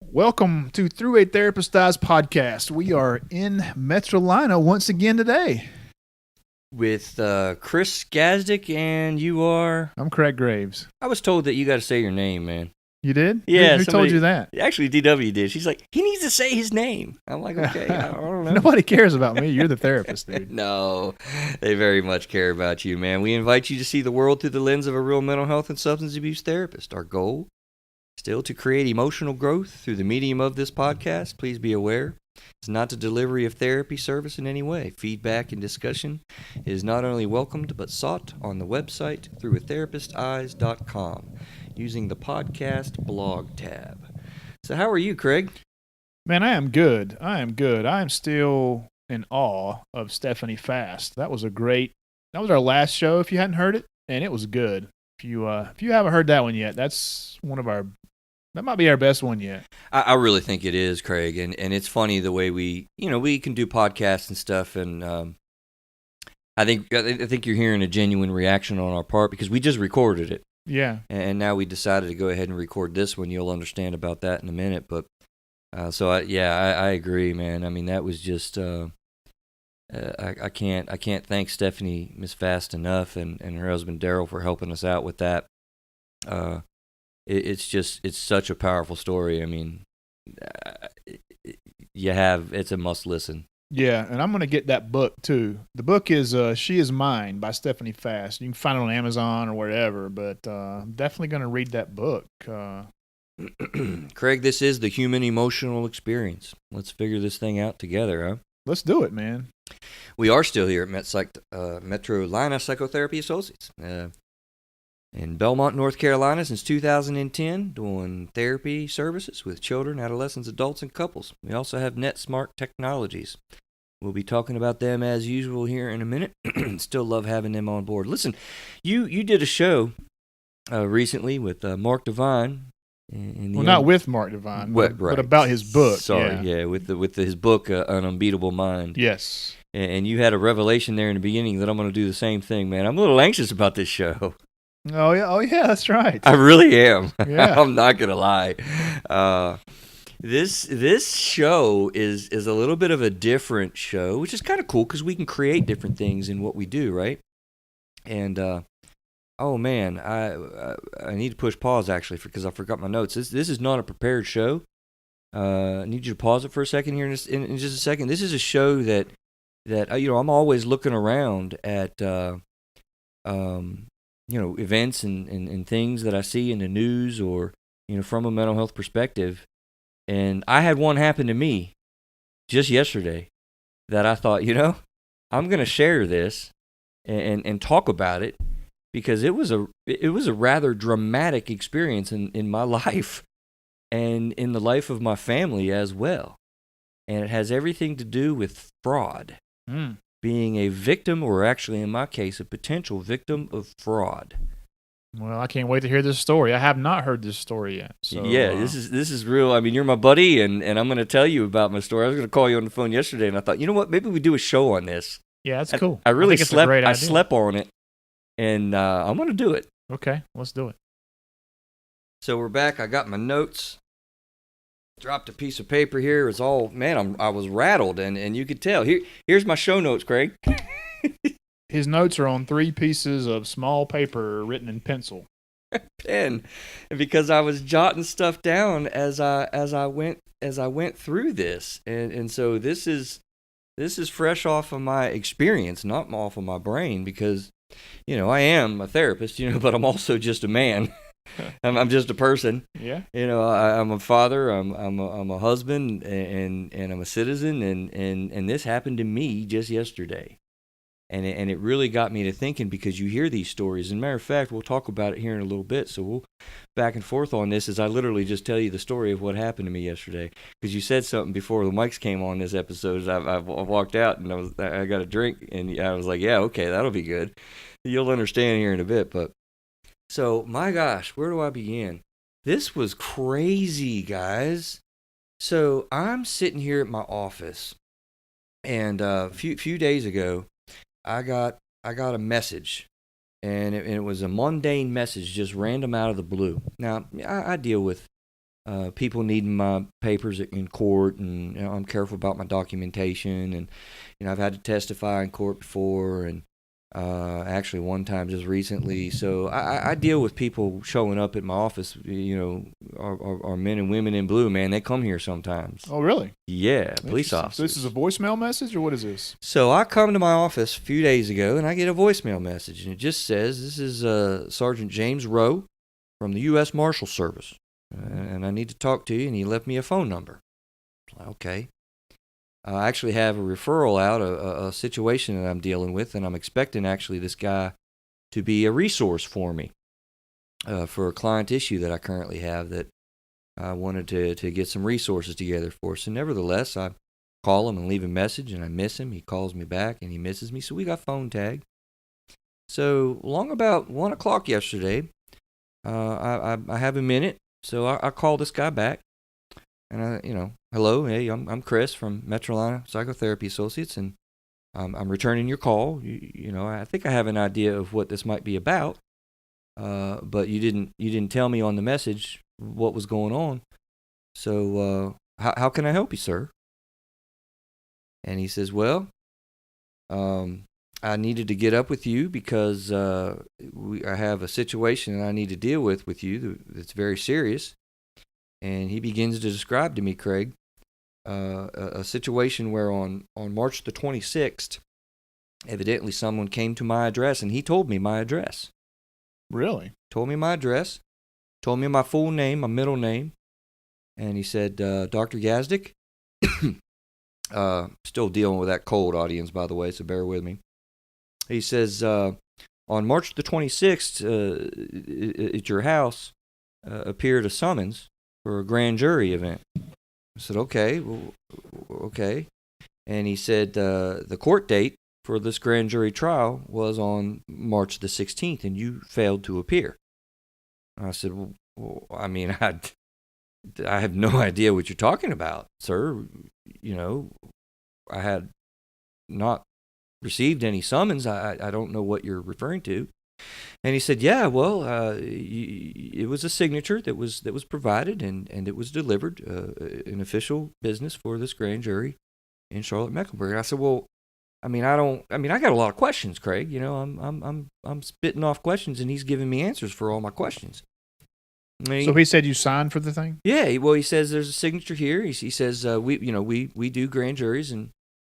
Welcome to Through a Therapist Eyes podcast. We are in Metrolina once again today. With Chris Gazdick, and you are. I'm Craig Graves. I was told that you got to say your name, man. You did? Yeah, Who told you that? Actually, DW did. She's like, he needs to say his name. I'm like, okay, I don't know. Nobody cares about me. You're the therapist, dude. No, they very much care about you, man. We invite you to see the world through the lens of a real mental health and substance abuse therapist. Our goal, still to create emotional growth through the medium of this podcast. Please be aware, it's not the delivery of therapy service in any way. Feedback and discussion is not only welcomed but sought on the website throughatherapisteyes.com using the podcast blog tab. So how are you, Craig? Man, I am good. I am still in awe of Stephanie Fast. That was our last show if you hadn't heard it, and it was good. If you haven't heard that one yet, that might be our best one yet. I really think it is, Craig, and it's funny the way we can do podcasts and stuff, and I think you're hearing a genuine reaction on our part because we just recorded it. Yeah. And now we decided to go ahead and record this one. You'll understand about that in a minute, but I agree, man. I mean, that was just I can't thank Stephanie Miss Fast enough and her husband Daryl for helping us out with that. It's such a powerful story. I mean, it's a must listen. Yeah, and I'm going to get that book too. The book is She Is Mine by Stephanie Fast. You can find it on Amazon or wherever, but I'm definitely going to read that book. Craig, this is the human emotional experience. Let's figure this thing out together, huh? Let's do it, man. We are still here at Metrolina Psychotherapy Associates in Belmont, North Carolina since 2010, doing therapy services with children, adolescents, adults, and couples. We also have NetSmart Technologies. We'll be talking about them as usual here in a minute. Still love having them on board. Listen, you did a show recently with Mark Divine. Not with Mark Divine, right. but about his book. Sorry, with his book, An Unbeatable Mind. Yes. And you had a revelation there in the beginning that I'm going to do the same thing, man. I'm a little anxious about this show. Oh yeah, that's right. I really am. Yeah. I'm not gonna lie. This show is a little bit of a different show, which is kind of cool because we can create different things in what we do, right? And oh man, I need to push pause actually because I forgot my notes. This is not a prepared show. I need you to pause it for a second here in just a second. This is a show that I'm always looking around at events and things that I see in the news or, from a mental health perspective. And I had one happen to me just yesterday that I thought, I'm going to share this and talk about it because it was a rather dramatic experience in my life and in the life of my family as well. And it has everything to do with fraud. Being a victim, or actually in my case, a potential victim of fraud. Well, I can't wait to hear this story. I have not heard this story yet. So, yeah, this is real. I mean, you're my buddy, and I'm going to tell you about my story. I was going to call you on the phone yesterday, and I thought, you know what? Maybe we do a show on this. Yeah, that's cool. I really think it's slept. a great idea. I slept on it, and I'm going to do it. Okay, let's do it. So we're back. I got my notes. Dropped a piece of paper here. It's all, man, I was rattled, and you could tell. Here's my show notes, Craig. His notes are on 3 pieces of small paper written in pencil. Pen, because I was jotting stuff down as I went through this, and so this is fresh off of my experience, not off of my brain, because I am a therapist, but I'm also just a man. I'm just a person. Yeah. I'm a father. I'm a husband, and I'm a citizen, and this happened to me just yesterday, and it really got me to thinking because you hear these stories. As a matter of fact, we'll talk about it here in a little bit. So we'll back and forth on this as I literally just tell you the story of what happened to me yesterday. Because you said something before the mics came on this episode. I walked out and I got a drink and I was like, yeah, okay, that'll be good. You'll understand here in a bit, but. So, my gosh, where do I begin? This was crazy, guys. So, I'm sitting here at my office, and a few days ago, I got a message and it was a mundane message, just random out of the blue. Now, I deal with people needing my papers in court, and I'm careful about my documentation, and I've had to testify in court before, and actually one time just recently. So I deal with people showing up at my office. Our men and women in blue, man. They come here sometimes. Oh, really? Yeah, police officers. So this is a voicemail message, or what is this? So I come to my office a few days ago, and I get a voicemail message, and it just says, "This is Sergeant James Rowe from the U.S. Marshal Service, and I need to talk to you." And he left me a phone number. Okay. I actually have a referral out, a situation that I'm dealing with, and I'm expecting actually this guy to be a resource for me for a client issue that I currently have that I wanted to get some resources together for. So nevertheless, I call him and leave a message, and I miss him. He calls me back, and he misses me, so we got phone tag. So along about 1 o'clock yesterday, I have a minute, so I call this guy back. And hello, hey, I'm Chris from Metrolina Psychotherapy Associates, and I'm returning your call. I think I have an idea of what this might be about, but you didn't tell me on the message what was going on. So how can I help you, sir? And he says, well, I needed to get up with you because I have a situation that I need to deal with you that's very serious. And he begins to describe to me, Craig, a situation where on March the 26th, evidently someone came to my address, and he told me my address. Really? Told me my address, told me my full name, my middle name, and he said, Dr. Yazdik, still dealing with that cold, audience, by the way, so bear with me. He says, on March the 26th, at your house appeared a summons for a grand jury event. I said, okay. And he said the court date for this grand jury trial was on March the 16th, and you failed to appear. And I said, well, I mean, I have no idea what you're talking about, sir. I had not received any summons. I don't know what you're referring to. And he said, yeah, well, it was a signature that was provided, and it was delivered, an official business for this grand jury in Charlotte-Mecklenburg. And I said, well, I got a lot of questions, Craig. I'm spitting off questions, and he's giving me answers for all my questions. So he said you signed for the thing? Yeah, well, he says there's a signature here. He says we do grand juries, and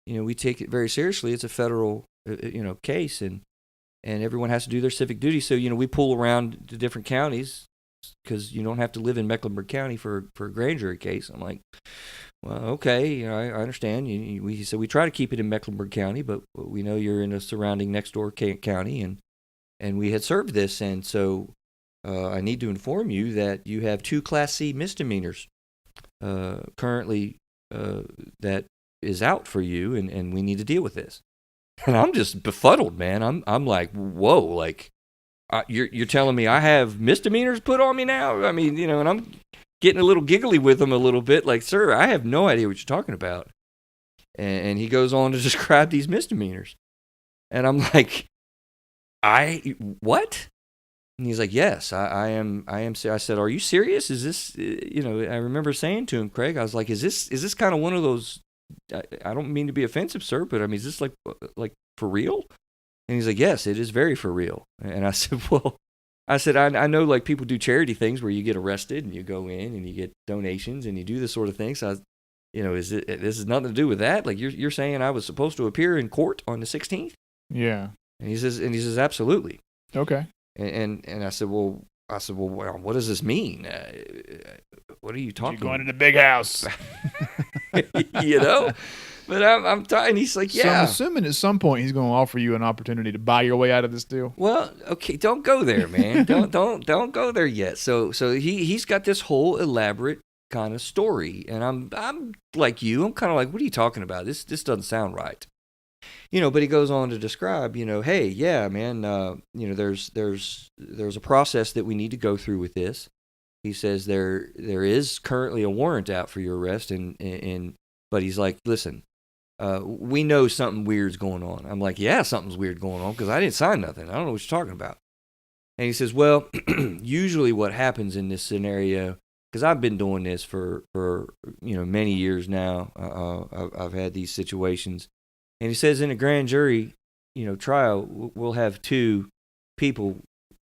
we take it very seriously. It's a federal case, and everyone has to do their civic duty. So, we pull around to different counties because you don't have to live in Mecklenburg County for a grand jury case. I'm like, well, okay, I understand. He said we try to keep it in Mecklenburg County, but we know you're in a surrounding next door county, and we had served this, and so I need to inform you that you have 2 Class C misdemeanors currently that is out for you, and we need to deal with this. And I'm just befuddled, man. I'm like, whoa, like you're telling me I have misdemeanors put on me now? I mean, and I'm getting a little giggly with him a little bit, like, sir, I have no idea what you're talking about. And he goes on to describe these misdemeanors, and I'm like, what? And he's like, yes, I am. I said, are you serious? Is this? I remember saying to him, Craig, I was like, is this kind of one of those? I don't mean to be offensive, sir, but I mean, is this like for real? And he's like, yes, it is very for real. And I said, well, I know like people do charity things where you get arrested and you go in and you get donations and you do this sort of thing. So this is nothing to do with that? Like you're saying I was supposed to appear in court on the 16th? Yeah. And he says, absolutely. Okay. And I said, well, what does this mean? What are you talking about? You're going to the big house. But I'm and he's like, yeah. So I'm assuming at some point he's going to offer you an opportunity to buy your way out of this deal. Well, okay, don't go there, man. don't go there yet. So he's got this whole elaborate kind of story, and I'm like you. I'm kind of like, what are you talking about? This doesn't sound right. But he goes on to describe, hey, yeah, man, there's a process that we need to go through with this. He says there is currently a warrant out for your arrest, but he's like, listen, we know something weird's going on. I'm like, yeah, something's weird going on because I didn't sign nothing. I don't know what you're talking about. And he says, well, usually what happens in this scenario because I've been doing this for many years now. I've had these situations, and he says in a grand jury, trial, we'll have two people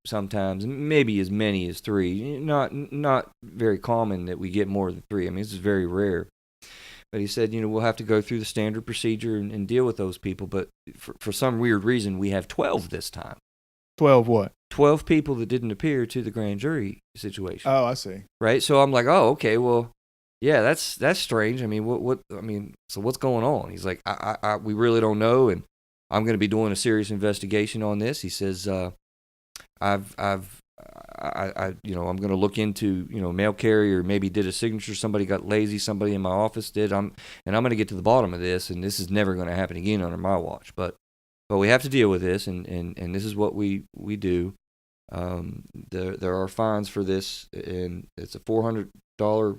sometimes, maybe as many as three. Not very common that we get more than three. I mean, this is very rare. But he said, we'll have to go through the standard procedure and deal with those people. But for some weird reason, we have 12 this time. 12 what? 12 people that didn't appear to the grand jury situation. Oh, I see. Right? So I'm like, oh, okay, well, yeah, that's strange. I mean, so what's going on? He's like, we really don't know, and I'm going to be doing a serious investigation on this. He says, I'm going to look into, mail carrier maybe did a signature, somebody got lazy, somebody in my office did. I'm going to get to the bottom of this, and this is never going to happen again under my watch. But we have to deal with this, and this is what we do. There are fines for this, and it's a $400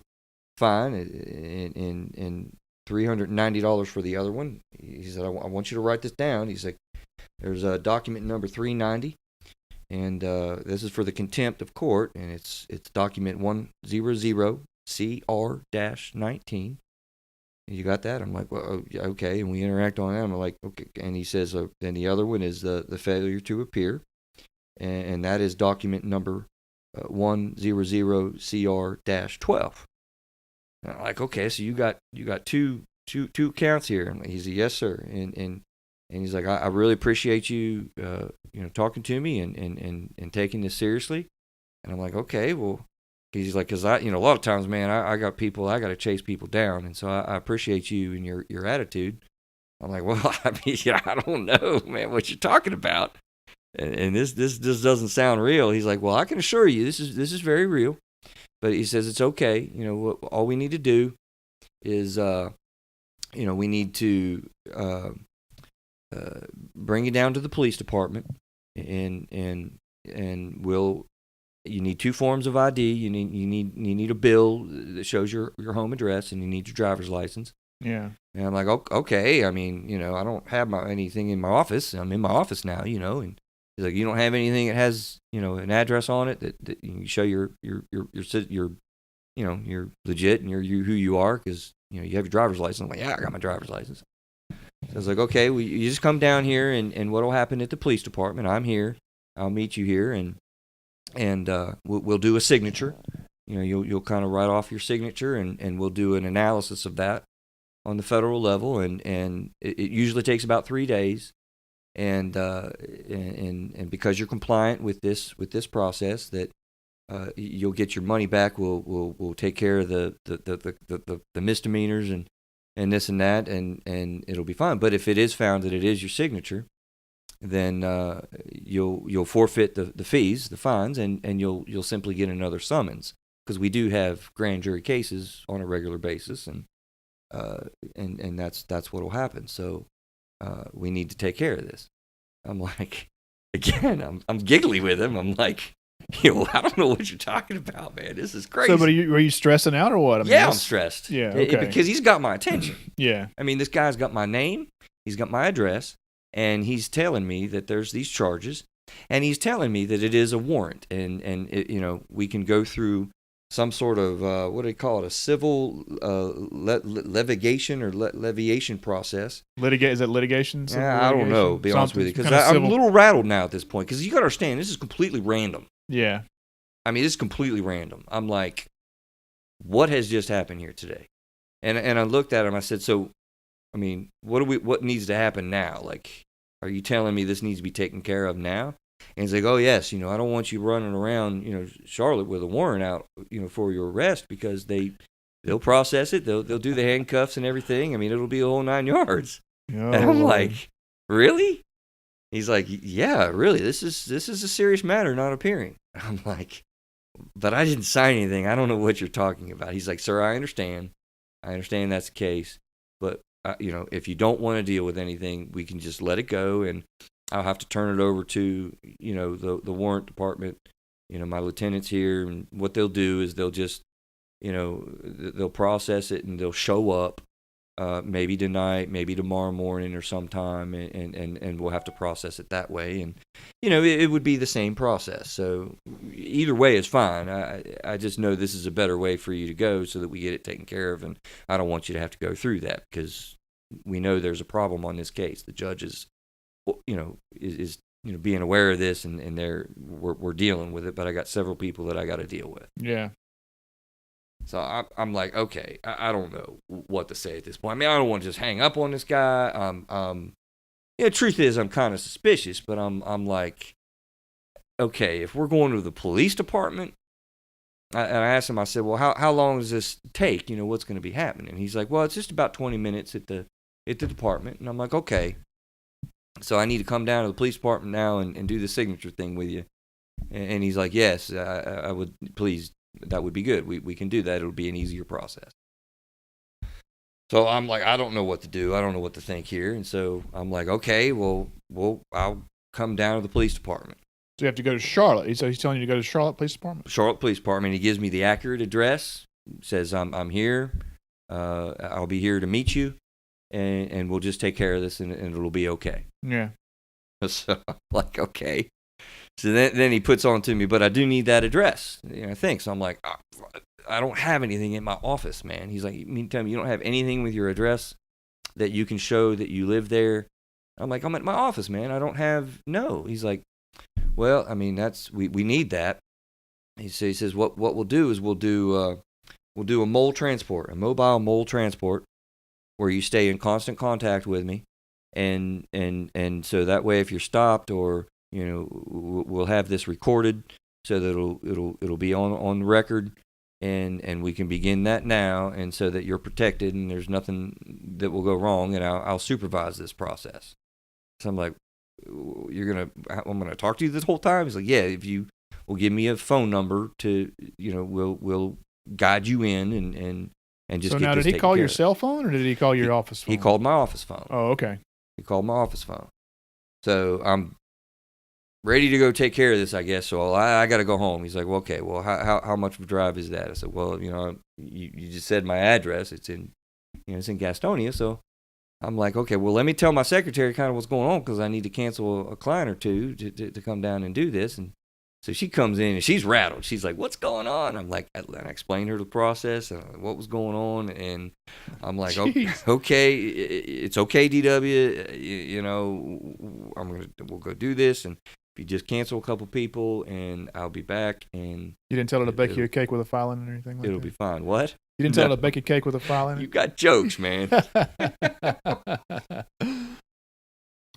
fine and $390 for the other one. He said, I want you to write this down. He's like, there's a document number 390. And this is for the contempt of court, and it's document 100CR-19. You got that? I'm like, well, okay. And we interact on that. I'm like, okay. And he says, then the other one is the failure to appear, and that is document number 100CR-12. And I'm like, okay, so you got two counts here. And he's a yes, sir. And he's like, I really appreciate you, talking to me and taking this seriously. And I'm like, okay, well, he's like, because a lot of times, man, I got people, I got to chase people down. And so I appreciate you and your attitude. I'm like, well, I mean, I don't know, man, what you're talking about. And this doesn't sound real. He's like, well, I can assure you this is very real. But he says it's okay. All we need to do is, we need to bring you down to the police department, and you need two forms of ID. You need a bill that shows your home address, and you need your driver's license. Yeah. And I'm like, okay. I mean, I don't have anything in my office. I'm in my office now, and he's like, you don't have anything that has an address on it that you can show you're legit and you're who you are, because you have your driver's license. I'm like, yeah, I got my driver's license. So I was like, okay, well, you just come down here, and what will happen at the police department, I'm here, I'll meet you here, and we'll do a signature. You'll kind of write off your signature, and we'll do an analysis of that on the federal level, and it usually takes about 3 days, and because you're compliant with this process, that you'll get your money back. We'll take care of the misdemeanors and this and that, and it'll be fine. But if it is found that it is your signature, then you'll forfeit the fees, the fines, and you'll simply get another summons, because we do have grand jury cases on a regular basis, and that's what'll happen. So we need to take care of this. I'm like, again, I'm giggly with him. I'm like, I don't know what you're talking about, man. This is crazy. So, but were you stressing out or what? I mean, I'm stressed. Yeah, okay. Because he's got my attention. Yeah. I mean, this guy's got my name, he's got my address, and he's telling me that there's these charges, and he's telling me that it is a warrant, and it, we can go through some sort of what do they call it, a civil litigation or leviation process. Is it litigation? Yeah, I don't know, to be honest with you, because I'm a little rattled now at this point, because you got to understand, this is completely random. Yeah. I mean, this is completely random. I'm like, what has just happened here today? And I looked at him. I said, so, I mean, what needs to happen now? Like, are you telling me this needs to be taken care of now? And he's like, oh, yes, I don't want you running around, Charlotte with a warrant out, for your arrest, because they'll process it. They'll do the handcuffs and everything. I mean, it'll be a whole 9 yards. Oh, and I'm like, really? He's like, yeah, really, this is a serious matter, not appearing. I'm like, but I didn't sign anything. I don't know what you're talking about. He's like, sir, I understand that's the case, but if you don't want to deal with anything, we can just let it go, and I'll have to turn it over to the warrant department. My lieutenant's here, and what they'll do is they'll just they'll process it, and they'll show up maybe tonight, maybe tomorrow morning or sometime, and we'll have to process it that way. And, it would be the same process. So either way is fine. I just know this is a better way for you to go so that we get it taken care of. And I don't want you to have to go through that because we know there's a problem on this case. The judge is being aware of this, and we're dealing with it. But I got several people that I got to deal with. Yeah. So I'm like, okay, I don't know what to say at this point. I mean, I don't want to just hang up on this guy. Truth is, I'm kind of suspicious, but I'm like, okay, if we're going to the police department, and I asked him, I said, well, how long does this take? What's going to be happening? He's like, well, it's just about 20 minutes at the department. And I'm like, okay. So I need to come down to the police department now and do the signature thing with you. And he's like, yes, I would, please, that would be good. We can do that. It'll be an easier process. So I'm like, I don't know what to do. I don't know what to think here. And so I'm like, okay, well, I'll come down to the police department. So you have to go to Charlotte. So he's telling you to go to Charlotte Police Department? Charlotte Police Department. He gives me the accurate address, says I'm here. I'll be here to meet you, and we'll just take care of this, and it'll be okay. Yeah. So I'm like, okay. So then he puts on to me, but I do need that address. Thanks. So I'm like, I don't have anything in my office, man. He's like, you mean tell me you don't have anything with your address that you can show that you live there? I'm like, I'm at my office, man. I don't have, no. He's like, well, I mean, we need that. He says, what we'll do is we'll do a mole transport, a mobile mole transport, where you stay in constant contact with me, and so that way, if you're stopped or we'll have this recorded so that it'll be on record, and we can begin that now, and so that you're protected and there's nothing that will go wrong, and I'll supervise this process. So I'm like, I'm gonna talk to you this whole time? He's like, yeah, if you will give me a phone number to, we'll guide you in and just. So get now, did he call your cell phone or did he call your office phone? He called my office phone. Oh, okay. He called my office phone. So I'm ready to go take care of this, I guess. So I got to go home. He's like, well, okay, well, how much of a drive is that? I said, well, you just said my address. It's in Gastonia. So I'm like, okay, well, let me tell my secretary kind of what's going on because I need to cancel a client or two to come down and do this. And so she comes in and she's rattled. She's like, what's going on? I'm like, I explained her the process and what was going on. And I'm like, okay, it's okay, DW. We'll go do this. And if you just cancel a couple people and I'll be back. And you didn't tell her to bake you a cake with a file in it or anything like that? It'll be fine. What? You didn't tell her to bake a cake with a file in it? You got jokes, man.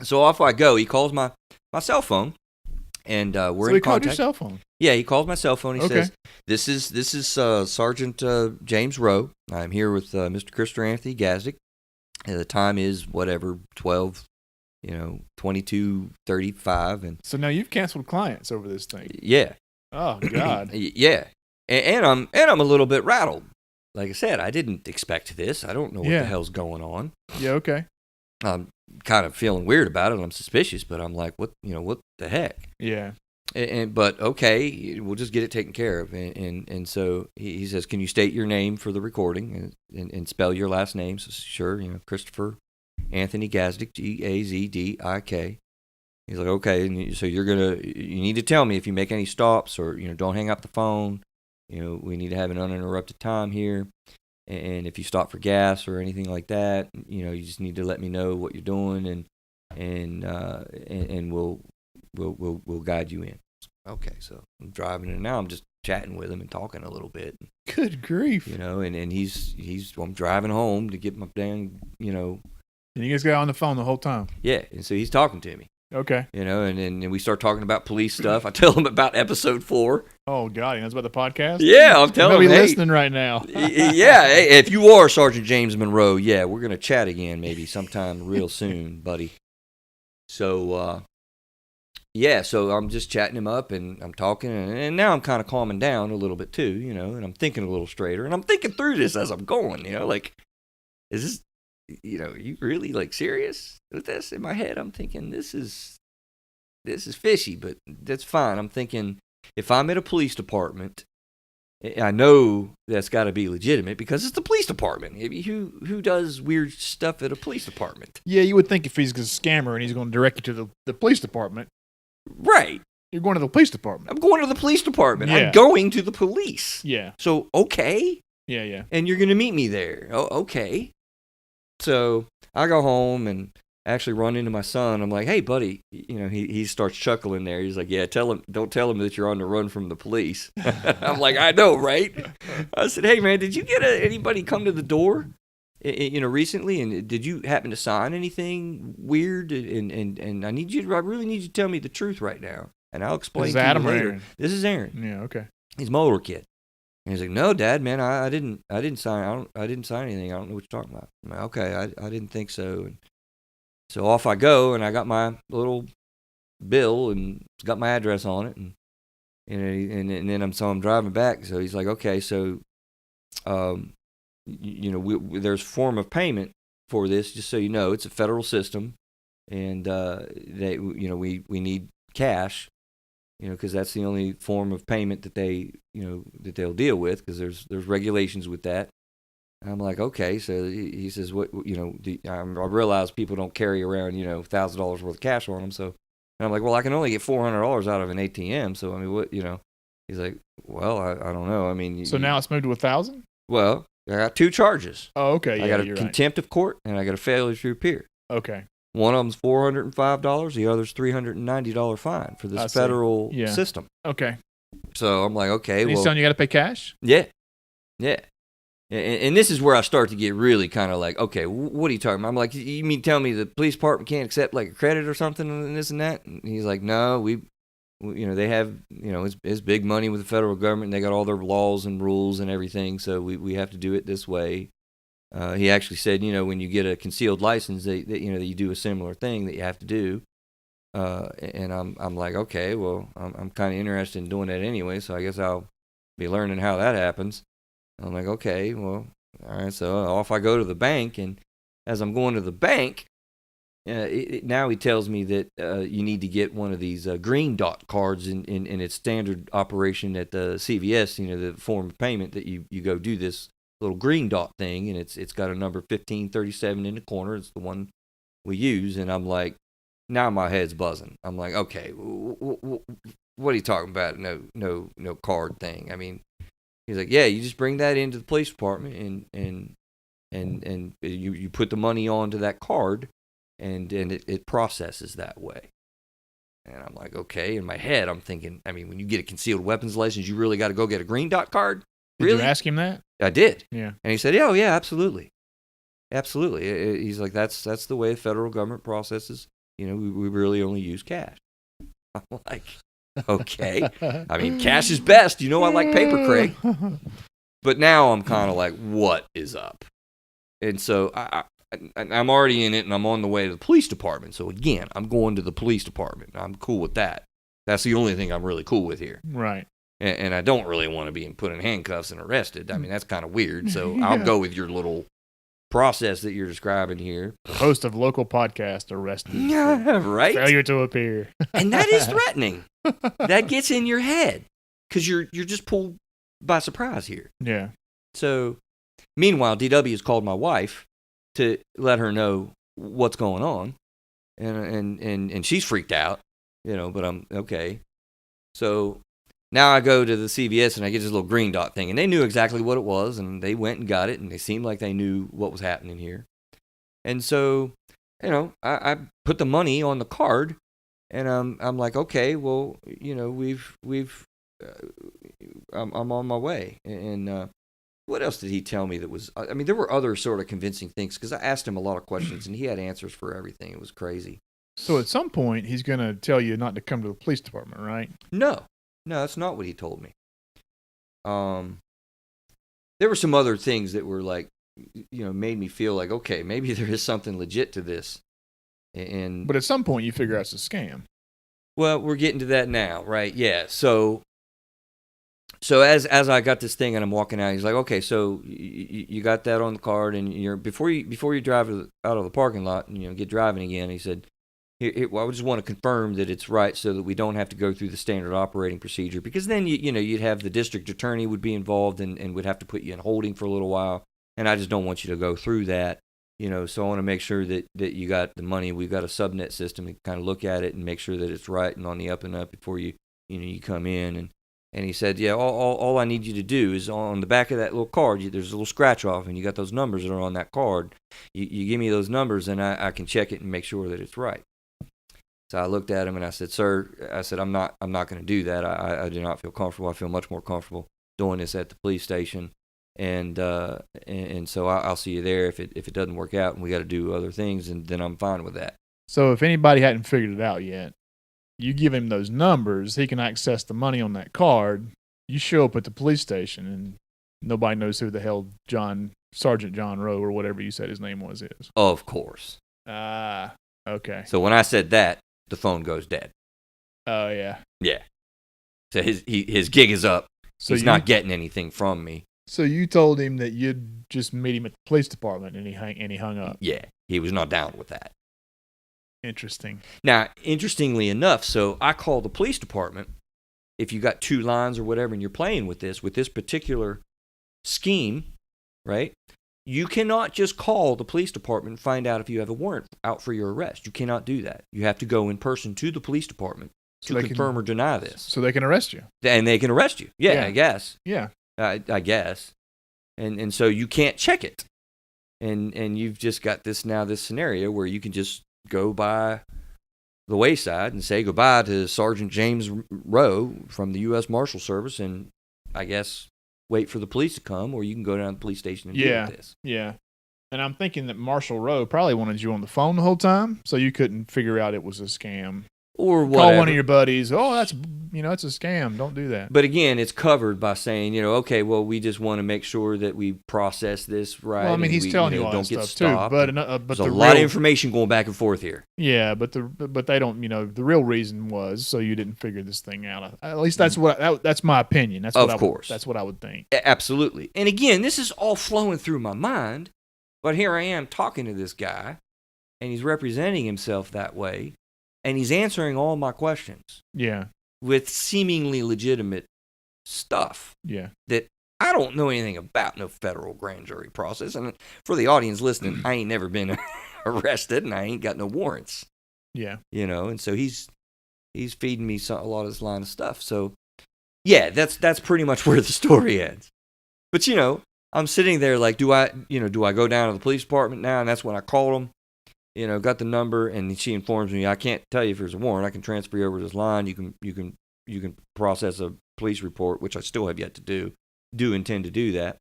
So off I go. He calls my cell phone, and we're in contact. So he called your cell phone? Yeah, he called my cell phone. He says, "This is Sergeant James Rowe. I'm here with Mr. Christopher Anthony Gazdick. And the time is whatever 12, 22:35, and so now you've canceled clients over this thing. Yeah. Oh God. Yeah, and I'm a little bit rattled. Like I said, I didn't expect this. I don't know what the hell's going on. Yeah, okay. I'm kind of feeling weird about it. I'm suspicious, but I'm like, what the heck? Yeah. But okay, we'll just get it taken care of. And so he says, can you state your name for the recording and spell your last name? So sure, Christopher Anthony Gazdick, Gazdik. He's like, okay, and so you need to tell me if you make any stops or don't hang up the phone. We need to have an uninterrupted time here. And if you stop for gas or anything like that, you just need to let me know what you're doing, and we'll guide you in. Okay, so I'm driving, and now I'm just chatting with him and talking a little bit. Good grief! And I'm driving home to get my damn, And you guys got on the phone the whole time. Yeah, and so he's talking to me. Okay. And we start talking about police stuff. I tell him about episode 4. Oh, God. He knows about the podcast? Yeah, I'm telling him. He's listening right now. Yeah. Hey, if you are Sergeant James Monroe, yeah, we're going to chat again maybe sometime real soon, buddy. So, so I'm just chatting him up and I'm talking. And now I'm kind of calming down a little bit too, and I'm thinking a little straighter. And I'm thinking through this as I'm going, like, is this... you really serious with this? In my head, I'm thinking this is fishy, but that's fine. I'm thinking if I'm at a police department I know that's got to be legitimate because it's the police department. I mean, who does weird stuff at a police department? Yeah, you would think if he's a scammer and he's going to direct you to the police department, Right. you're going to the police department. I'm going to the police department. Yeah. I'm going to the police. Yeah, So, okay. yeah. And you're going to meet me there. Oh, okay. So I go home and actually run into my son. I'm like, hey, buddy. He starts chuckling there. He's like, yeah, don't tell him that you're on the run from the police. I'm like, I know, right? I said, hey, man, did you get anybody come to the door, recently? And did you happen to sign anything weird? And I really need you to tell me the truth right now. And I'll explain Is to Adam you or later. Aaron? This is Aaron. Yeah, okay. He's my older kid. And he's like, no, Dad, man, I didn't sign. I didn't sign anything. I don't know what you're talking about. I'm like, okay, I didn't think so. And so off I go, and I got my little bill, and it's got my address on it, and then I'm driving back. So he's like, okay, so there's a form of payment for this, just so you know, it's a federal system, and we need cash. Because that's the only form of payment that that they'll deal with, because there's regulations with that. And I'm like, okay. So he says, what, I realize people don't carry around, $1,000 worth of cash on them. So, and I'm like, well, I can only get $400 out of an ATM. So, I mean, what, he's like, well, I don't know. I mean, So now it's moved to 1,000? Well, I got two charges. Oh, okay. Yeah, I got a you're contempt of court, and I got a failure to appear. right. Okay. One of them's $405. The other's $390 fine for this federal system. Okay. So I'm like, okay, And he's well, telling you got to pay cash? yeah. And this is where I start to get really kind of like, okay, what are you talking about? I'm like, you mean tell me the police department can't accept like a credit or something and this and that? And he's like, no, they have, it's big money with the federal government. And they got all their laws and rules and everything. So we have to do it this way. He actually said, when you get a concealed license, that you do a similar thing that you have to do. And I'm like, okay, well, I'm kind of interested in doing that anyway, so I guess I'll be learning how that happens. I'm like, okay, well, all right, so off I go to the bank, and as I'm going to the bank, now he tells me that you need to get one of these green dot cards in its standard operation at the CVS, the form of payment that you go do this little green dot thing, and it's got a number 1537 in the corner. It's the one we use. And I'm like, now my head's buzzing. I'm like, okay, what are you talking about? No card thing. I mean, he's like, yeah, you just bring that into the police department, and you put the money onto that card, and it processes that way. And I'm like, okay. In my head, I'm thinking, I mean, when you get a concealed weapons license, you really got to go get a green dot card? Really? Did you ask him that? I did. Yeah. And he said, oh, yeah, absolutely. Absolutely. He's like, that's the way the federal government processes. We really only use cash. I'm like, okay. I mean, cash is best. I like paper, Craig. But now I'm kind of like, what is up? And so I'm already in it, and I'm on the way to the police department. So, again, I'm going to the police department. I'm cool with that. That's the only thing I'm really cool with here. Right. And I don't really want to be put in handcuffs and arrested. I mean, that's kind of weird. So I'll go with your little process that you're describing here. Host of local podcast arrested. Yeah, right? Failure to appear. And that is threatening. That gets in your head because you're just pulled by surprise here. Yeah. So, meanwhile, DW has called my wife to let her know what's going on, and she's freaked out, But I'm okay. So now I go to the CVS and I get this little green dot thing, and they knew exactly what it was, and they went and got it, and they seemed like they knew what was happening here. And so, I put the money on the card, and I'm like, okay, well, I'm on my way. And what else did he tell me that was? I mean, there were other sort of convincing things because I asked him a lot of questions, and he had answers for everything. It was crazy. So at some point, he's going to tell you not to come to the police department, right? No, that's not what he told me. There were some other things that were like, made me feel like, okay, maybe there is something legit to this. But at some point, you figure out it's a scam. Well, we're getting to that now, right? Yeah. So as I got this thing and I'm walking out, he's like, okay, so you got that on the card, and before you drive out of the parking lot and get driving again, he said, I just want to confirm that it's right so that we don't have to go through the standard operating procedure, because then you'd have the district attorney would be involved and would have to put you in holding for a little while, and I just don't want you to go through that. So I want to make sure that you got the money. We've got a subnet system to kind of look at it and make sure that it's right and on the up and up before you come in. And he said, yeah, all I need you to do is on the back of that little card, there's a little scratch off, and you got those numbers that are on that card. You give me those numbers, and I can check it and make sure that it's right. So I looked at him and I said, sir, I'm not going to do that. I do not feel comfortable. I feel much more comfortable doing this at the police station. And so I'll see you there if it doesn't work out and we got to do other things, and then I'm fine with that. So if anybody hadn't figured it out yet, you give him those numbers, he can access the money on that card. You show up at the police station and nobody knows who the hell Sergeant John Rowe or whatever you said his name is. Of course. Okay. So when I said that, the phone goes dead. Oh, yeah. Yeah. So his gig is up. So he's not getting anything from me. So you told him that you'd just meet him at the police department, and he hung up. Yeah, he was not down with that. Interesting. Now, interestingly enough, so I called the police department. If you got 2 lines or whatever, and you're playing with this particular scheme, right? You cannot just call the police department and find out if you have a warrant out for your arrest. You cannot do that. You have to go in person to the police department to confirm or deny this. So they can arrest you. And they can arrest you. Yeah. I guess. Yeah. I guess. And so you can't check it. And you've just got this scenario where you can just go by the wayside and say goodbye to Sergeant James Rowe from the U.S. Marshal Service, and I guess wait for the police to come, or you can go down to the police station and deal with this. Yeah. And I'm thinking that Marshal Rowe probably wanted you on the phone the whole time, so you couldn't figure out it was a scam. Or whatever. Call one of your buddies. Oh, it's a scam. Don't do that. But again, it's covered by saying, okay, well, we just want to make sure that we process this right. Well, I mean, he's telling you all that stuff too. But there's a lot of information going back and forth here. Yeah, but they don't. The real reason was so you didn't figure this thing out. At least that's that's my opinion. That's what that's what I would think. Absolutely. And again, this is all flowing through my mind. But here I am talking to this guy, and he's representing himself that way. And he's answering all my questions. Yeah. With seemingly legitimate stuff. Yeah. That I don't know anything about, no federal grand jury process. And for the audience listening, I ain't never been arrested, and I ain't got no warrants. Yeah. And so he's feeding me a lot of this line of stuff. So, yeah, that's pretty much where the story ends. But, I'm sitting there like, do I go down to the police department now? And that's when I called them. Got the number, and she informs me, I can't tell you if there's a warrant. I can transfer you over to this line. You can process a police report, which I still have yet to do. Do intend to do that.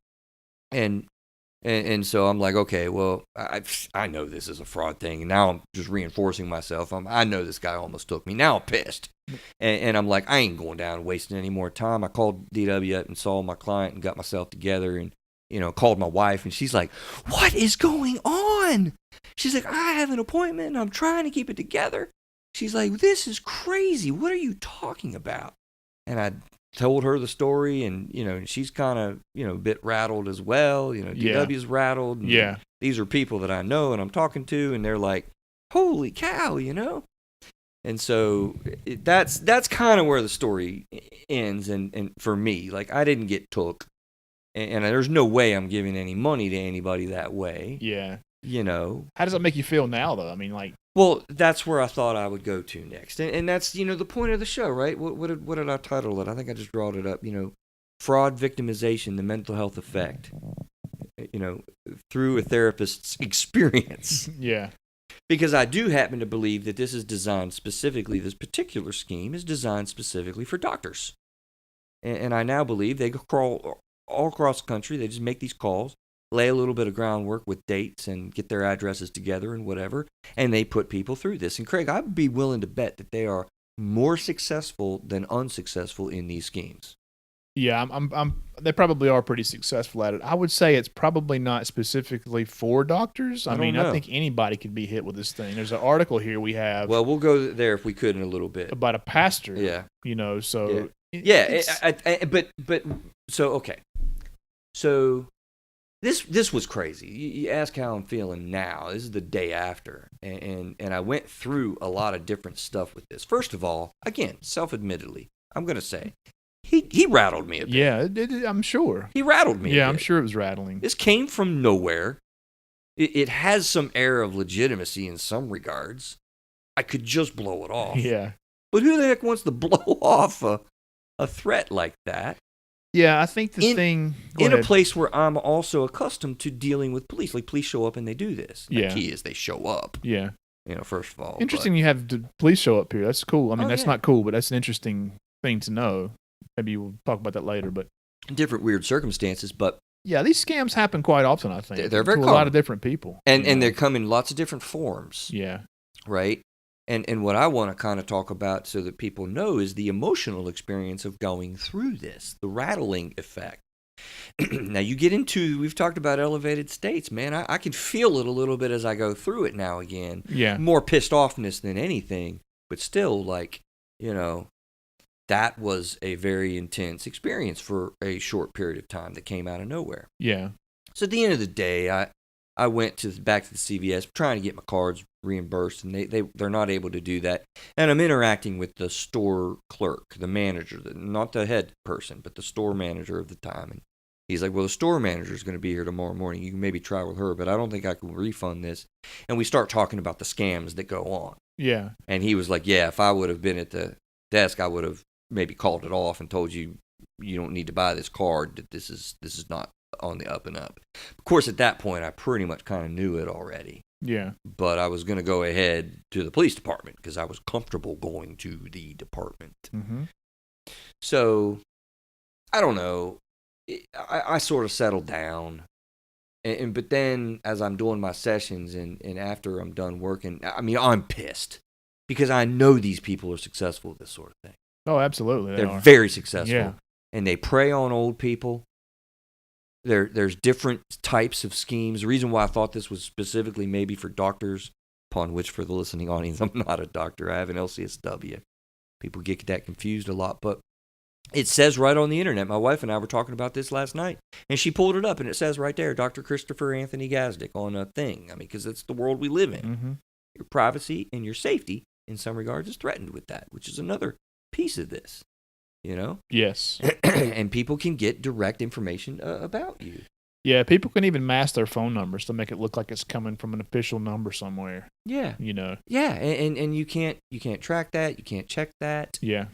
And so I'm like, okay, well, I know this is a fraud thing, and now I'm just reinforcing myself. I know this guy almost took me. Now I'm pissed. And I'm like, I ain't going down and wasting any more time. I called DW up and saw my client and got myself together and, called my wife, and she's like, what is going on? She's like, I have an appointment, and I'm trying to keep it together. She's like, this is crazy. What are you talking about? And I told her the story, and, she's kind of, a bit rattled as well. DW's rattled. Yeah. These are people that I know and I'm talking to, and they're like, holy cow, And so that's kind of where the story ends. And for me, like, I didn't get took. And there's no way I'm giving any money to anybody that way. Yeah. How does that make you feel now, though? I mean, like. Well, that's where I thought I would go to next. And that's, the point of the show, right? What did I title it? I think I just brought it up. Fraud victimization, the mental health effect, through a therapist's experience. Yeah. Because I do happen to believe that this particular scheme is designed specifically for doctors. And I now believe they crawl all across the country. They just make these calls, lay a little bit of groundwork with dates and get their addresses together and whatever, and they put people through this. And Craig, I'd be willing to bet that they are more successful than unsuccessful in these schemes. Yeah, they probably are pretty successful at it. I would say it's probably not specifically for doctors. I mean, I think anybody could be hit with this thing. There's an article here we have. Well, we'll go there if we could in a little bit. About a pastor. Yeah. So. Yeah. Okay. So This was crazy. You ask how I'm feeling now. This is the day after, and I went through a lot of different stuff with this. First of all, again, self-admittedly, I'm gonna say he rattled me a bit. Yeah, I'm sure. He rattled me. Yeah, a I'm bit. sure it was rattling. This came from nowhere. It has some air of legitimacy in some regards. I could just blow it off. Yeah. But who the heck wants to blow off a threat like that? Yeah, I think the thing in a place where I'm also accustomed to dealing with police. Like, police show up and they do this. Yeah. The key is they show up. Yeah. First of all. Interesting you have the police show up here. That's cool. I mean, that's yeah. not cool, but that's an interesting thing to know. Maybe we'll talk about that later, but different weird circumstances, but yeah, these scams happen quite often, I think. They're very to common. a lot of different people. And they come in lots of different forms. Yeah. Right? And what I want to kind of talk about so that people know is the emotional experience of going through this, the rattling effect. Now, you get into, we've talked about elevated states, man. I can feel it a little bit as I go through it now again. Yeah. More pissed offness than anything, but still, like, that was a very intense experience for a short period of time that came out of nowhere. Yeah. So at the end of the day, I went back to the CVS trying to get my cards reimbursed, and they're not able to do that. And I'm interacting with the store clerk, the manager, not the head person, but the store manager of the time. And he's like, well, the store manager is going to be here tomorrow morning. You can maybe try with her, but I don't think I can refund this. And we start talking about the scams that go on. Yeah. And he was like, yeah, if I would have been at the desk, I would have maybe called it off and told you don't need to buy this card, that this is not on the up and up. Of course, at that point, I pretty much kind of knew it already. Yeah. But I was going to go ahead to the police department because I was comfortable going to the department. Mm-hmm. So, I don't know. I sort of settled down. But then as I'm doing my sessions and after I'm done working, I mean, I'm pissed because I know these people are successful at this sort of thing. Oh, absolutely. They're very successful. Yeah. And they prey on old people. There's different types of schemes. The reason why I thought this was specifically maybe for doctors, upon which for the listening audience, I'm not a doctor. I have an LCSW. People get that confused a lot. But it says right on the internet. My wife and I were talking about this last night. And she pulled it up, and it says right there, Dr. Christopher Anthony Gazdick on a thing. I mean, because it's the world we live in. Mm-hmm. Your privacy and your safety, in some regards, is threatened with that, which is another piece of this. Yes. And people can get direct information about you. Yeah, people can even mask their phone numbers to make it look like it's coming from an official number somewhere. Yeah. Yeah, and you can't track that, you can't check that. Yeah.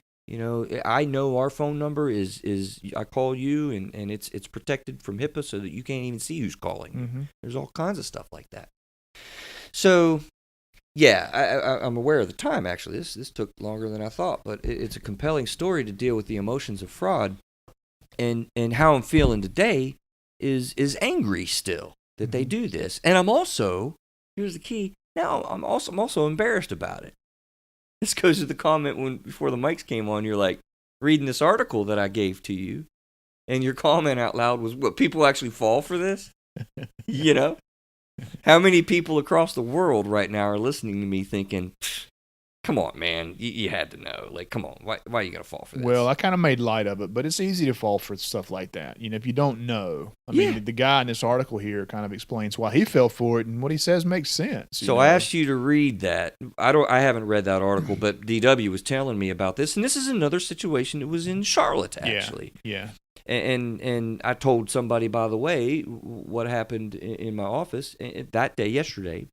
I know our phone number is I call you and it's protected from HIPAA so that you can't even see who's calling. Mm-hmm. There's all kinds of stuff like that. So yeah, I'm aware of the time, actually. This took longer than I thought, but it's a compelling story to deal with the emotions of fraud. And how I'm feeling today is angry still that they do this. And I'm also, here's the key, now I'm also embarrassed about it. This goes to the comment before the mics came on, you're like, reading this article that I gave to you, and your comment out loud was, what, people actually fall for this? How many people across the world right now are listening to me thinking, come on, man, you had to know. Like, come on, why are you going to fall for this? Well, I kind of made light of it, but it's easy to fall for stuff like that. If you don't know. I mean, the guy in this article here kind of explains why he fell for it, and what he says makes sense. So I asked you to read that. I haven't read that article, but DW was telling me about this, and this is another situation that was in Charlotte, actually. Yeah. And I told somebody, by the way, what happened in my office that day, yesterday,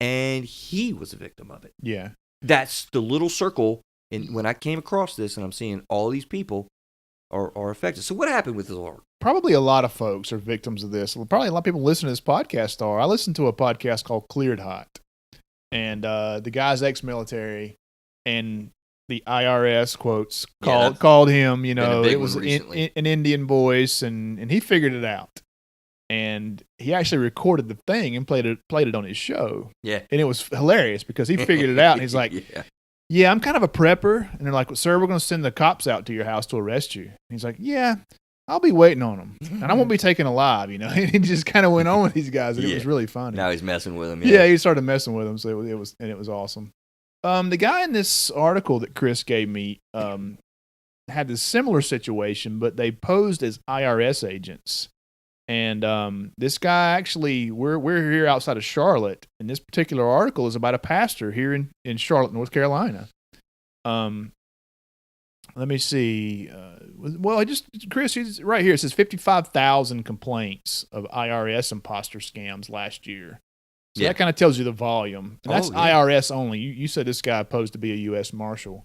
and he was a victim of it. Yeah. That's the little circle. And when I came across this and I'm seeing all these people are affected. So what happened with this article? Probably a lot of folks are victims of this. Probably a lot of people listening to this podcast are. I listened to a podcast called Cleared Hot. And the guy's ex-military, and the IRS quotes called him, it was an Indian voice, and he figured it out. And he actually recorded the thing and played it on his show. Yeah. And it was hilarious because he figured it out. And he's like, yeah, I'm kind of a prepper. And they're like, well, sir, we're going to send the cops out to your house to arrest you. And he's like, yeah, I'll be waiting on them. And I won't be taken alive, And he just kind of went on with these guys. And it was really funny. Now he's messing with them. Yeah, he started messing with them. So it was awesome. The guy in this article that Chris gave me had this similar situation, but they posed as IRS agents. And this guy actually, we're here outside of Charlotte, and this particular article is about a pastor here in Charlotte, North Carolina. Let me see. Well, Chris, he's right here. It says 55,000 complaints of IRS imposter scams last year. So that kind of tells you the volume. And that's IRS only. You said this guy posed to be a U.S. Marshal.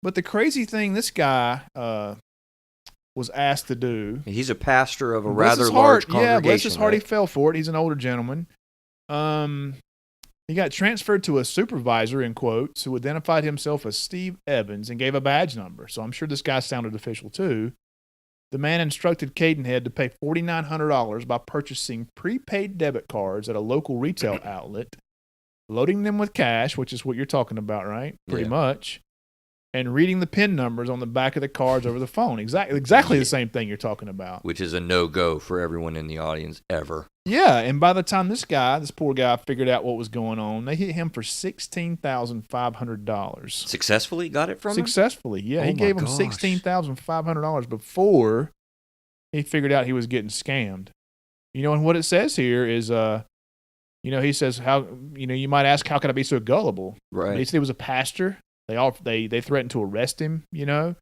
But the crazy thing, this guy was asked to do. He's a pastor of a rather large congregation. Yeah, bless his heart, right? he fell for it. He's an older gentleman. He got transferred to a supervisor, in quotes, who identified himself as Steve Evans and gave a badge number. So I'm sure this guy sounded official too. The man instructed Cadenhead to pay $4,900 by purchasing prepaid debit cards at a local retail outlet, loading them with cash, which is what you're talking about, right? Pretty much. And reading the PIN numbers on the back of the cards over the phone. Exactly the same thing you're talking about. Which is a no-go for everyone in the audience ever. Yeah, and by the time this poor guy, figured out what was going on, they hit him for $16,500. Successfully got it from him? Successfully, yeah. He gave him $16,500 before he figured out he was getting scammed. And what it says here is, he says, how, you might ask, how could I be so gullible? Right. He said he was a pastor. They threatened to arrest him, Yeah.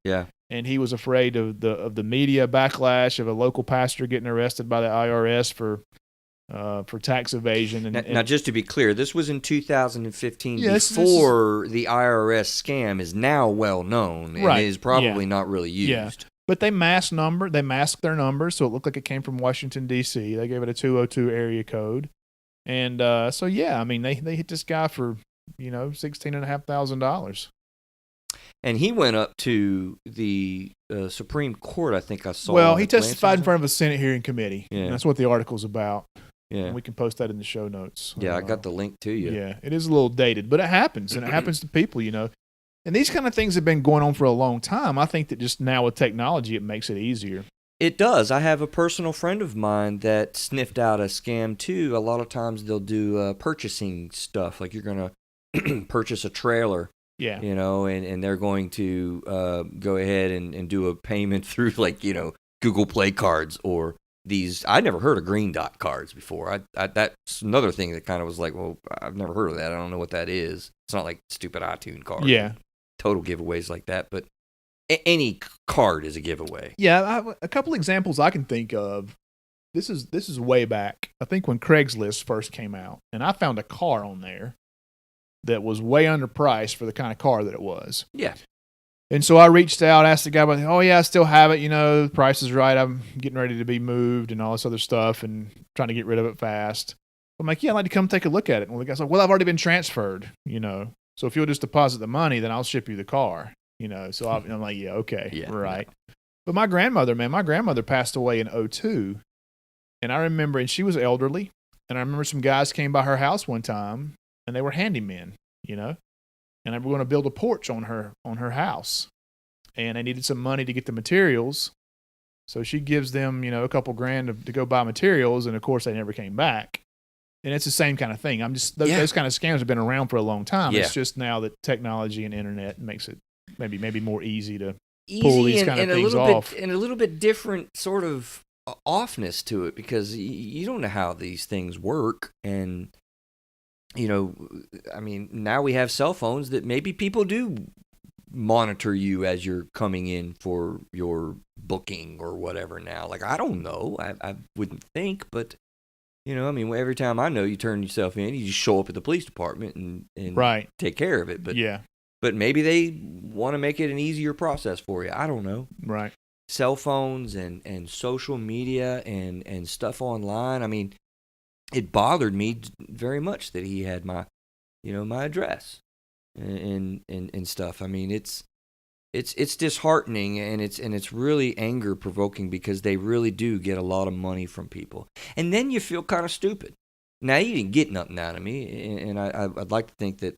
And he was afraid of the media backlash of a local pastor getting arrested by the IRS for tax evasion. Now, just to be clear, this was in 2015 before the IRS scam is now well known and is probably not really used. Yeah. But they masked their numbers, so it looked like it came from Washington, D.C. They gave it a 202 area code. And they hit this guy for, $16,500. And he went up to the Supreme Court, I think I saw. Well, he testified in front of a Senate hearing committee. Yeah. And that's what the article's about. Yeah. And we can post that in the show notes. Yeah, I got the link to you. Yeah, it is a little dated, but it happens, and it happens to people, And these kind of things have been going on for a long time. I think that just now with technology, it makes it easier. It does. I have a personal friend of mine that sniffed out a scam, too. A lot of times they'll do purchasing stuff, like you're going to purchase a trailer. Yeah. And they're going to go ahead and do a payment through, Google Play cards or these. I never heard of Green Dot cards before. That's another thing that kind of was like, well, I've never heard of that. I don't know what that is. It's not like stupid iTunes cards. Yeah. Total giveaways like that. But any card is a giveaway. Yeah. A couple examples I can think of. This is way back. I think when Craigslist first came out, and I found a car on there that was way underpriced for the kind of car that it was. Yeah. And so I reached out, asked the guy about, oh, yeah, I still have it. The price is right. I'm getting ready to be moved and all this other stuff and trying to get rid of it fast. I'm like, yeah, I'd like to come take a look at it. And the guy's like, well, I've already been transferred, So if you'll just deposit the money, then I'll ship you the car, So I'm like, yeah, okay, yeah, right. Yeah. But my grandmother passed away in 2002. And I remember, and she was elderly. And I remember some guys came by her house one time. And they were handymen, and they were going to build a porch on her house, and they needed some money to get the materials. So she gives them, a couple grand to go buy materials, and of course they never came back. And it's the same kind of thing. Those kind of scams have been around for a long time. Yeah. It's just now that technology and internet makes it maybe more easy to pull these kind of things off. And a little bit different sort of offness to it, because you don't know how these things work. And now we have cell phones that maybe people do monitor you as you're coming in for your booking or whatever now. Like, I don't know. I wouldn't think, but, every time I know you turn yourself in, you just show up at the police department and right. take care of it. But, yeah. But maybe they want to make it an easier process for you. I don't know. Right. Cell phones and social media and stuff online. It bothered me very much that he had my address and stuff. It's disheartening, and it's really anger provoking, because they really do get a lot of money from people, and then you feel kind of stupid. Now, you didn't get nothing out of me, and I'd like to think that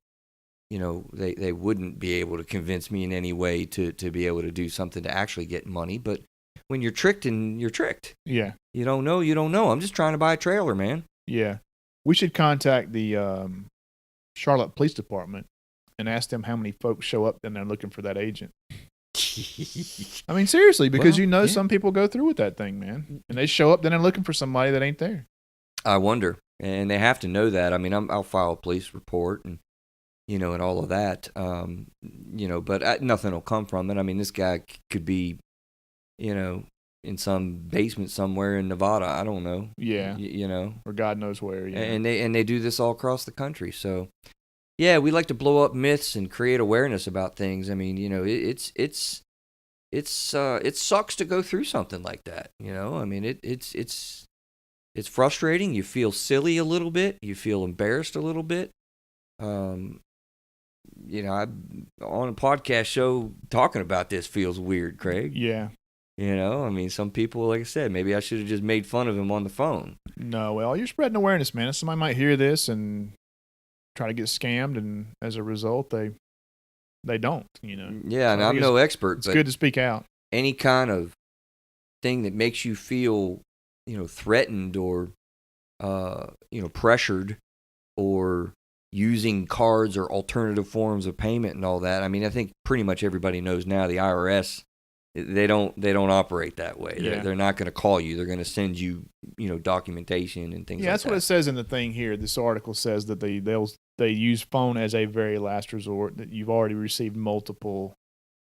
they wouldn't be able to convince me in any way to be able to do something to actually get money, but when you're tricked, and you're tricked. Yeah. You don't know. I'm just trying to buy a trailer, man. Yeah. We should contact the Charlotte Police Department and ask them how many folks show up in there looking for that agent. I mean, seriously, because Well, you know yeah. some people go through with that thing, man, and they show up then they're looking for somebody that ain't there. I wonder, and they have to know that. I mean, I'll file a police report and and all of that. But nothing will come from it. I mean, this guy could be, in some basement somewhere in Nevada. I don't know. Yeah, or God knows where. Yeah. And they do this all across the country. So, yeah, we like to blow up myths and create awareness about things. I mean, it sucks to go through something like that. I mean, it's frustrating. You feel silly a little bit. You feel embarrassed a little bit. I on a podcast show talking about this feels weird, Craig. Yeah. I mean, some people, like I said, maybe I should have just made fun of him on the phone. No, well, you're spreading awareness, man. Somebody might hear this and try to get scammed, and as a result, they don't. Yeah, and I'm no expert, it's but good to speak out. Any kind of thing that makes you feel, threatened or, pressured, or using cards or alternative forms of payment and all that. I mean, I think pretty much everybody knows now the IRS, they don't operate that way. Yeah. They're not going to call you. They're going to send you, documentation and things like that. Yeah, that's what it says in the thing here. This article says that they use phone as a very last resort, that you've already received multiple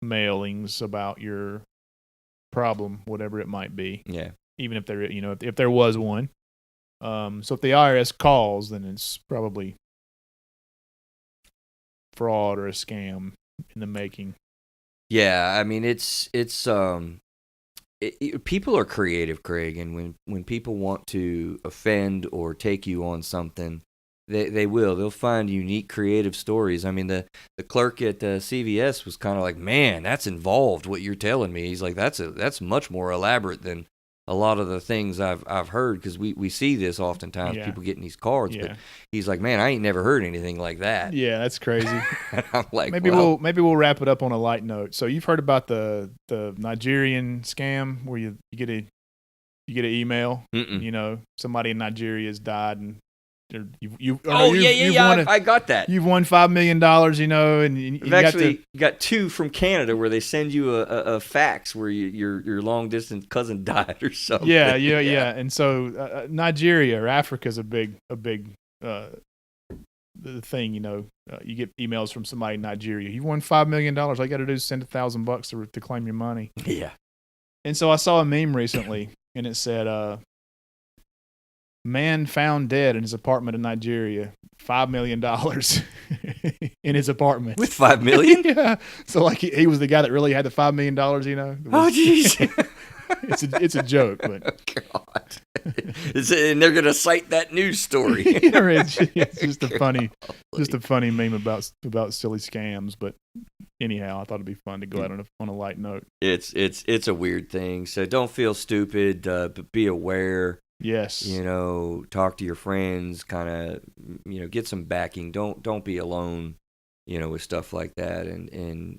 mailings about your problem, whatever it might be. Yeah. Even if there, if there was one. So if the IRS calls, then it's probably fraud or a scam in the making. Yeah, I mean people are creative, Craig, and when people want to offend or take you on something, they will. They'll find unique, creative stories. I mean, the clerk at CVS was kind of like, "Man, that's involved. What you're telling me." He's like, "That's much more elaborate than a lot of the things I've heard, because we see this oftentimes, people getting these cards." Yeah. But he's like, "Man, I ain't never heard anything like that." Yeah, that's crazy. I'm like, maybe we'll wrap it up on a light note. So you've heard about the Nigerian scam where you get an email, somebody in Nigeria has died, and I got that. You've won $5 million, and I've actually got two from Canada where they send you a fax where your long distance cousin died or something. Yeah. And so Nigeria or Africa is a big thing. You get emails from somebody in Nigeria. You won $5 million. All you got to do is send $1,000 to claim your money. Yeah. And so I saw a meme recently, and it said, "Man found dead in his apartment in Nigeria. $5 million in his apartment." With $5 million? Yeah. So like he was the guy that really had the $5 million. Oh, jeez. It's a joke, but God. And they're gonna cite that news story. It's just a funny meme about silly scams. But anyhow, I thought it'd be fun to go out on a light note. It's a weird thing. So don't feel stupid, but be aware. Yes. Talk to your friends, kind of, get some backing. Don't be alone, with stuff like that. And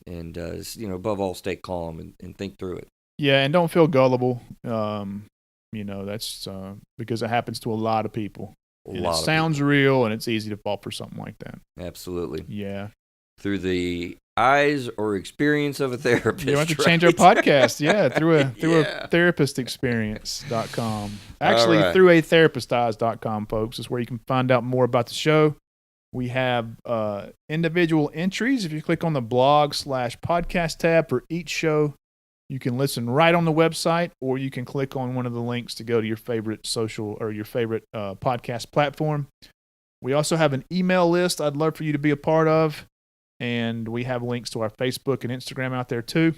above all, stay calm and think through it. Yeah. And don't feel gullible. That's because it happens to a lot of people. It sounds real, and it's easy to fall for something like that. Absolutely. Yeah. Through the eyes or experience of a therapist. You have to change our podcast. Yeah. Through a therapistexperience.com. Actually, through a therapisteyes.com, folks, is where you can find out more about the show. We have individual entries. If you click on the blog/podcast tab for each show, you can listen right on the website, or you can click on one of the links to go to your favorite social or your favorite podcast platform. We also have an email list I'd love for you to be a part of. And we have links to our Facebook and Instagram out there too.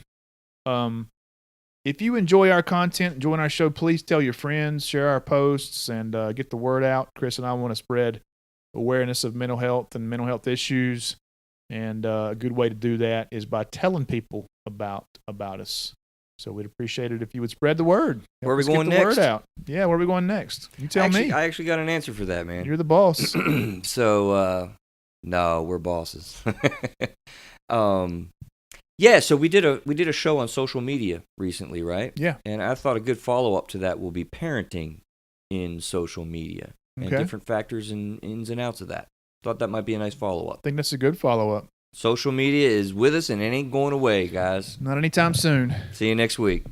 If you enjoy our content, enjoying our show, please tell your friends, share our posts, and get the word out. Chris and I want to spread awareness of mental health and mental health issues. And a good way to do that is by telling people about us. So we'd appreciate it if you would spread the word. Where are we going next? Word out. Yeah, where are we going next? You tell me. I actually got an answer for that, man. You're the boss. So, no, we're bosses. Yeah, so we did a show on social media recently, right? Yeah. And I thought a good follow-up to that will be parenting in social media and different factors and ins and outs of that. Thought that might be a nice follow-up. I think that's a good follow-up. Social media is with us and it ain't going away, guys. Not anytime soon. See you next week.